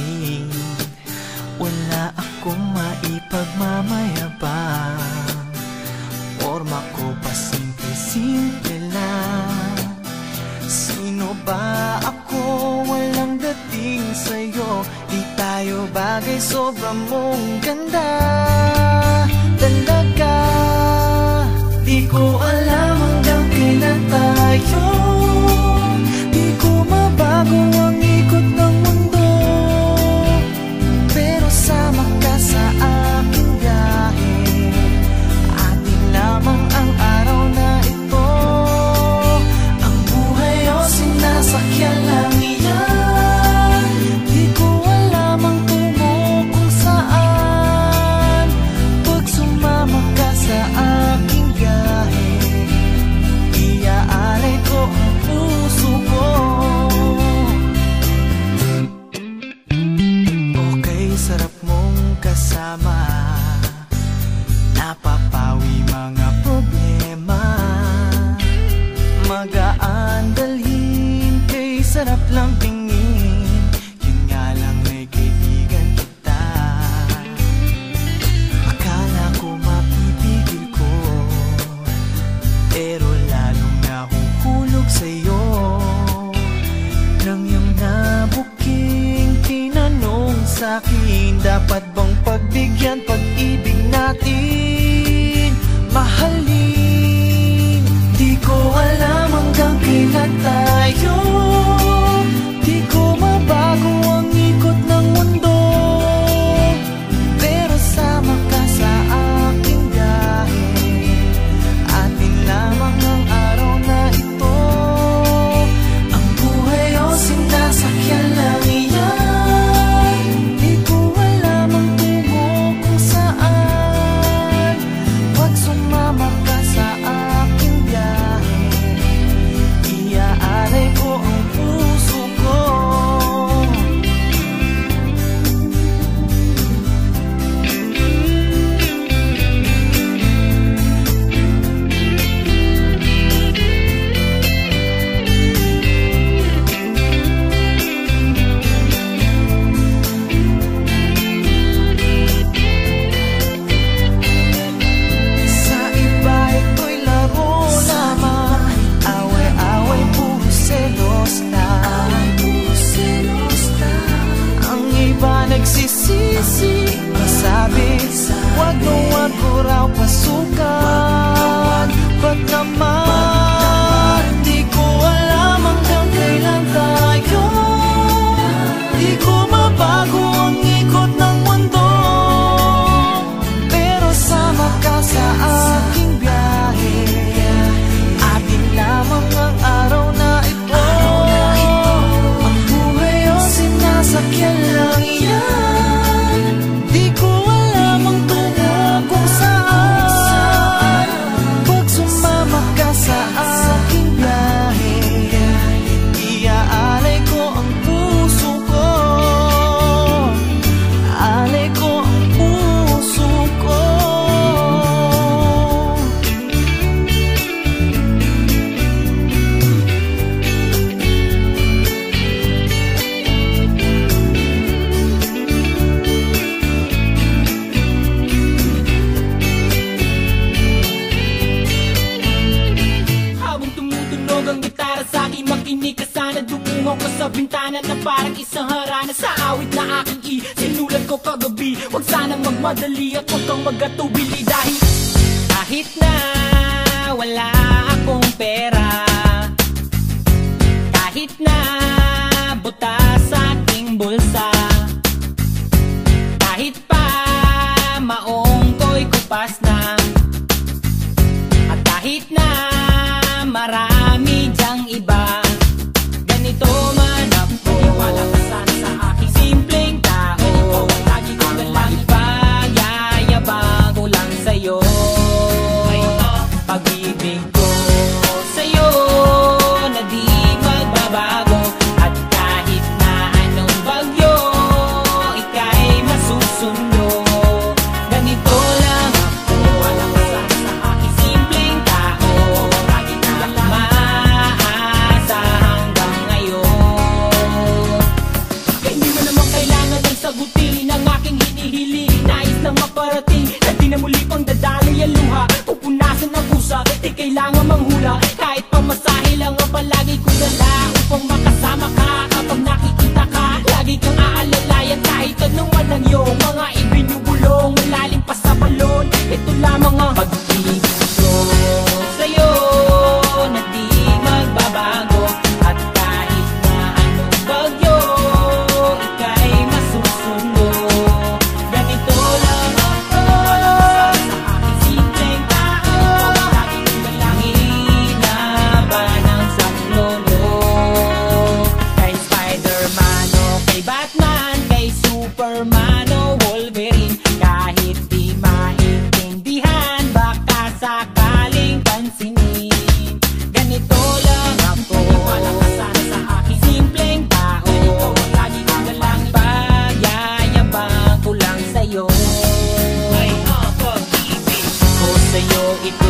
lasing. Wala akong maipagmamayabang, forma ko pa simple-simple lang. Sino ba ako? Walang dating sa'yo. Di tayo bagay, sobrang mong ganda talaga. Di ko alam hanggang kailan tayo. Di ko mabago ang ikot ng mundo, pero sama ka sa aking biyahe. Atin lamang ang araw na ito. Ang buhay o sinasakyan lang iyan. Di ko alam ang tungo kung saan. Pag sumama ka sa aking biyahe, iaalay ko ang puso ko. Okay, sarap mong kasama. Napapawi mga problema. Magaan dalhin, kay sarap lang tingin. Yun nga lang, may kaibigan kita. Akala ko mapipigil ko, pero lalong nahuhulog sa'yo. Nang iyong nabuking tinanong sa'kin, dapat bang pagbigyan pag-ibig natin? Mahalin, di ko alam hanggang kailan tayo. Di ko mabago ang ikot ng mundo, pero sama ka sa aking biyahe. Atin lamang ang araw na ito. Ang buhay o sinasakyan lang iyan. Di ko alam ang tungo kung saan. Pag sumama ka sa aking biyahe, iaalay ko ang puso ko. Sa iba ito'y laro lamang, away-away, puro selos lang. Ang iba nagsisisi, sabi, wag ko raw pasukan. Ba't naman? Di ko alam hanggang kailan tayo. Di ko mabago ang ikot ng mundo, pero sama ka sa aking biyahe. Atin lamang ang araw na ito. Ang buhay o sinasakyan lang iyan. Di ko alam ang tungo kung saan. Pag sumama ka sa aking biyahe, iaalay ko ang puso ko. Alay ko ang puso ko. Habang tumutunog ang gitara sa'kin, makinig ka sana. Dumungaw ka sa bintana na parang isang harana. Sa awit na aking sinulat ko kagabi, huwag sanang magmadali at huwag kang magatubili. Dahil kahit na wala akong pera, kahit na butas sa aking bulsa, kahit pa maong ko'y kupas na, at kahit na marami dyang iba, ganito man ako. Maniwala ka sana sa aking simpleng tao. Ikaw ang lagi kong dalangin, pagyayabang ko lang sa'yo. Pag-ibig ko sa'yo na di magbabago, at kahit na anong bagyo, ika'y masusundo. Ganito lang ako. Maniwala ka sana sa aking simpleng tao. sagutin ang aking hinihiling. Nais lang maparating na di na muli pang dadaloy ang luha. Pupunasan ng pusa, di kailangan manghula. Kahit pamasahe lang ang palagi kong dala upang makasama ka. Kapag nakikita ka, lagi kang aalalayan. Kahit anong walang iyong mga ibinubulong, malalim pa sa balon. Ito lamang ang pag-ibig ko sa'yo na di magbabago. At kahit na anong bagyo, ika'y masusunod. Ganito lang ako sa aking simpleng tao. Laging lalangin na ba ng saklolo? Kay Spider-Man o kay Batman, kay Superman o Wolverine, kahit di maintindihan, baka sakaling pansinin. Ganito lang ako, wala ka sana sa aking simpleng tao. Lagi ko na lang pagyayabang ko lang sa'yo. Ay, pag-ibig ko sa'yo, ito